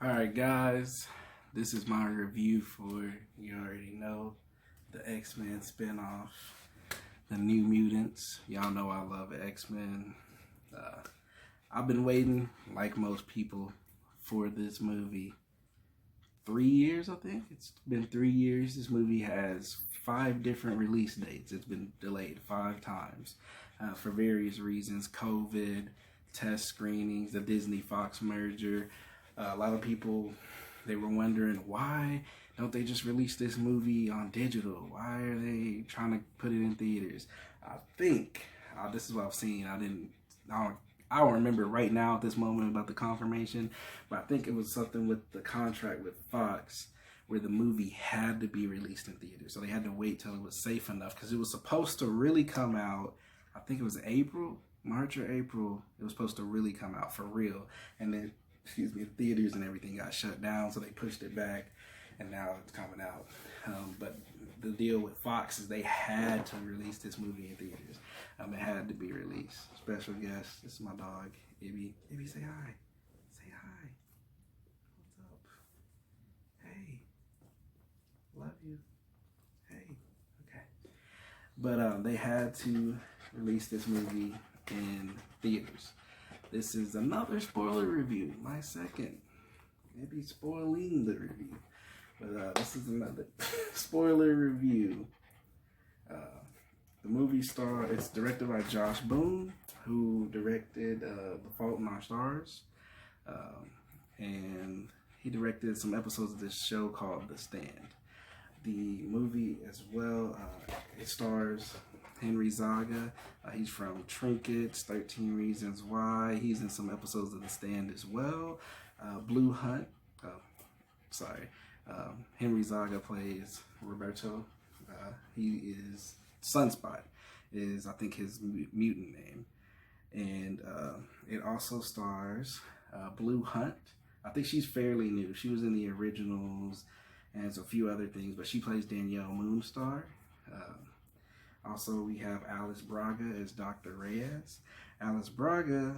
Alright guys, this is my review for, you already know, the X-Men spinoff, the New Mutants. Y'all know I love X-Men. I've been waiting, like most people, for this movie. 3 years, I think. It's been 3 years. This movie has 5 different release dates. It's been delayed 5 times for various reasons. COVID, test screenings, the Disney-Fox merger. A lot of people, they were wondering, why don't they just release this movie on digital? Why are they trying to put it in theaters? I think, this is what I've seen. I don't remember right now at this moment about the confirmation, but I think it was something with the contract with Fox where the movie had to be released in theaters. So they had to wait till it was safe enough, because it was supposed to really come out, I think it was March or April. It was supposed to really come out for real. And then, theaters and everything got shut down, so they pushed it back, and now it's coming out. But the deal with Fox is they had to release this movie in theaters. It had to be released. Special guest, this is my dog, Ibby. Ibby, say hi. Say hi. What's up? Hey. Love you. Hey. Okay. But they had to release this movie in theaters. This is another spoiler review, my second. Maybe spoiling the review. But this is another spoiler review. The movie it's directed by Josh Boone, who directed The Fault in Our Stars. And he directed some episodes of this show called The Stand. The movie as well, it stars Henry Zaga. He's from Trinkets, 13 Reasons Why. He's in some episodes of The Stand as well. Blue Hunt. Henry Zaga plays Roberto. He is Sunspot, is I think his mutant name. And it also stars Blue Hunt. I think she's fairly new. She was in the originals and a few other things, but she plays Danielle Moonstar. Also, we have Alice Braga as Dr. Reyes. Alice Braga,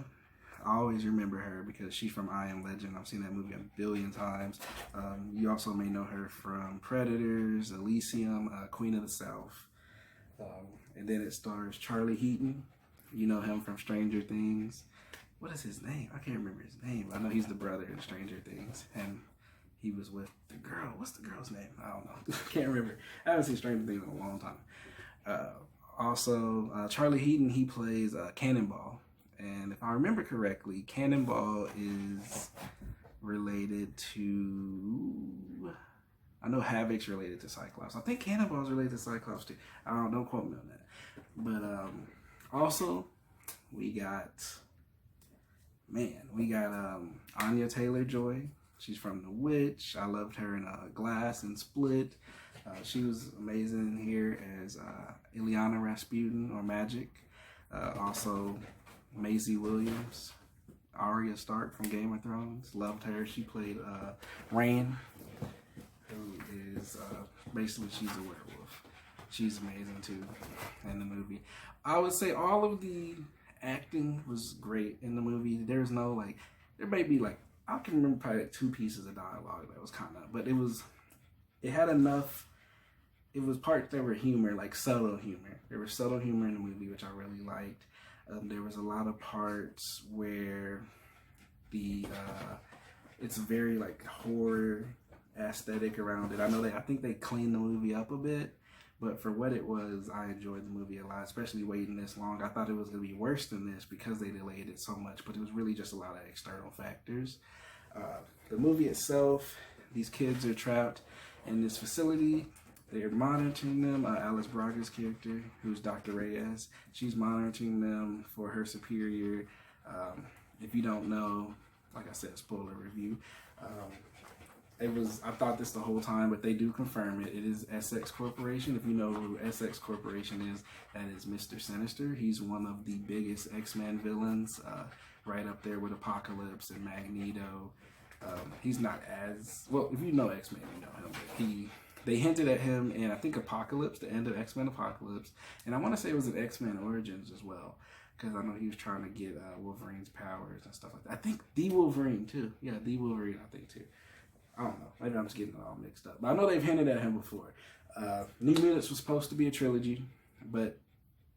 I always remember her because she's from I Am Legend. I've seen that movie a billion times. You also may know her from Predators, Elysium, Queen of the South. And then it stars Charlie Heaton. You know him from Stranger Things. What is his name? I can't remember his name. I know he's the brother in Stranger Things. And he was with the girl. What's the girl's name? I don't know. Can't remember. I haven't seen Stranger Things in a long time. Also, Charlie Heaton, he plays Cannonball. And if I remember correctly, Cannonball is related to... I know Havoc's related to Cyclops. I think Cannonball's related to Cyclops too. Don't quote me on that. But also, we got Anya Taylor-Joy. She's from The Witch. I loved her in Glass and Split. She was amazing here as Ileana Rasputin, or Magic. Also, Maisie Williams, Arya Stark from Game of Thrones. Loved her. She played Rain, who is basically, she's a werewolf. She's amazing too in the movie. I would say all of the acting was great in the movie. There's no there may be I can remember probably 2 pieces of dialogue that was kind of, but it had enough. It was parts that were humor, like subtle humor. There was subtle humor in the movie, which I really liked. There was a lot of parts where it's very horror aesthetic around it. I think they cleaned the movie up a bit, but for what it was, I enjoyed the movie a lot, especially waiting this long. I thought it was going to be worse than this because they delayed it so much, but it was really just a lot of external factors. The movie itself, these kids are trapped in this facility. They're monitoring them. Alice Braga's character, who's Dr. Reyes, she's monitoring them for her superior. If you don't know, like I said, spoiler review. I thought this the whole time, but they do confirm it. It is Essex Corporation. If you know who Essex Corporation is, that is Mr. Sinister. He's one of the biggest X-Men villains, right up there with Apocalypse and Magneto. He's not as, well, if you know X-Men, you know him. They hinted at him in, I think, Apocalypse, the end of X-Men Apocalypse. And I want to say it was in X-Men Origins as well. because I know he was trying to get Wolverine's powers and stuff like that. I think the Wolverine too. Yeah, the Wolverine, I think too. I don't know. Maybe I'm just getting it all mixed up. But I know they've hinted at him before. New Mutants was supposed to be a trilogy, but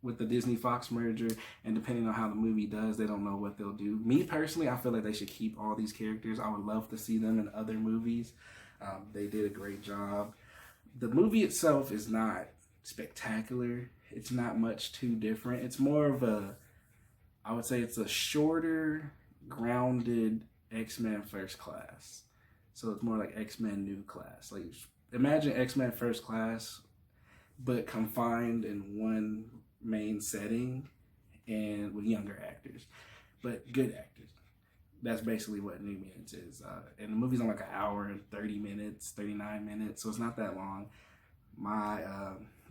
with the Disney Fox merger and depending on how the movie does, they don't know what they'll do. Me personally, I feel like they should keep all these characters. I would love to see them in other movies. They did a great job. The movie itself is not spectacular. It's not much too different. It's more of a, I would say it's a shorter, grounded X-Men First Class. So it's more like X-Men New Class. Like, imagine X-Men First Class, but confined in one main setting and with younger actors, but good actors. That's basically what New Mutants is. And the movie's on like an hour and 30 minutes, 39 minutes, so it's not that long. My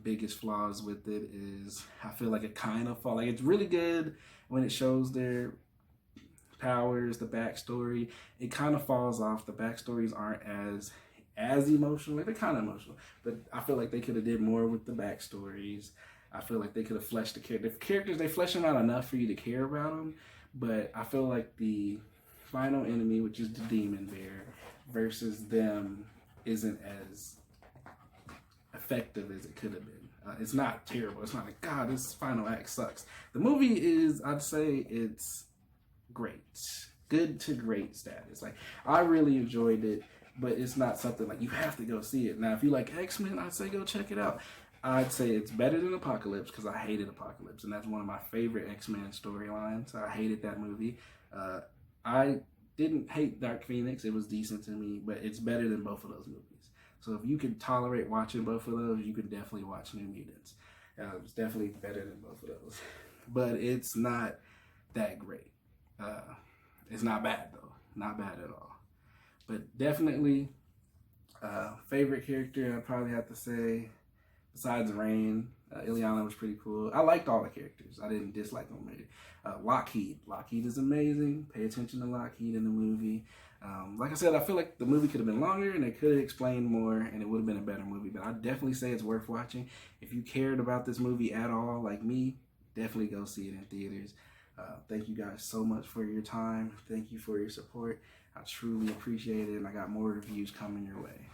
biggest flaws with it is I feel like it kind of falls. Like, it's really good when it shows their powers, the backstory. It kind of falls off. The backstories aren't as emotional. Like, they're kind of emotional, but I feel like they could have did more with the backstories. I feel like they could have fleshed the characters. They flesh them out enough for you to care about them, but I feel like the final enemy, which is the Demon Bear, versus them isn't as effective as it could have been. It's not terrible. It's not like, God, this final act sucks. The movie is, I'd say it's great. Good to great status. Like, I really enjoyed it, but it's not something like you have to go see it. Now, if you like X-Men, I'd say go check it out. I'd say it's better than Apocalypse because I hated Apocalypse, and that's one of my favorite X-Men storylines. I hated that movie. I didn't hate Dark Phoenix. It was decent to me, but it's better than both of those movies. So if you can tolerate watching both of those, you can definitely watch New Mutants. It's definitely better than both of those. But it's not that great. It's not bad, though. Not bad at all. But definitely, favorite character, I'd probably have to say, besides Rain, Ileana was pretty cool. I liked all the characters. I didn't dislike them. Lockheed. Lockheed is amazing. Pay attention to Lockheed in the movie. Like I said, I feel like the movie could have been longer and they could have explained more and it would have been a better movie. But I'd definitely say it's worth watching. If you cared about this movie at all, like me, definitely go see it in theaters. Thank you guys so much for your time. Thank you for your support. I truly appreciate it, and I got more reviews coming your way.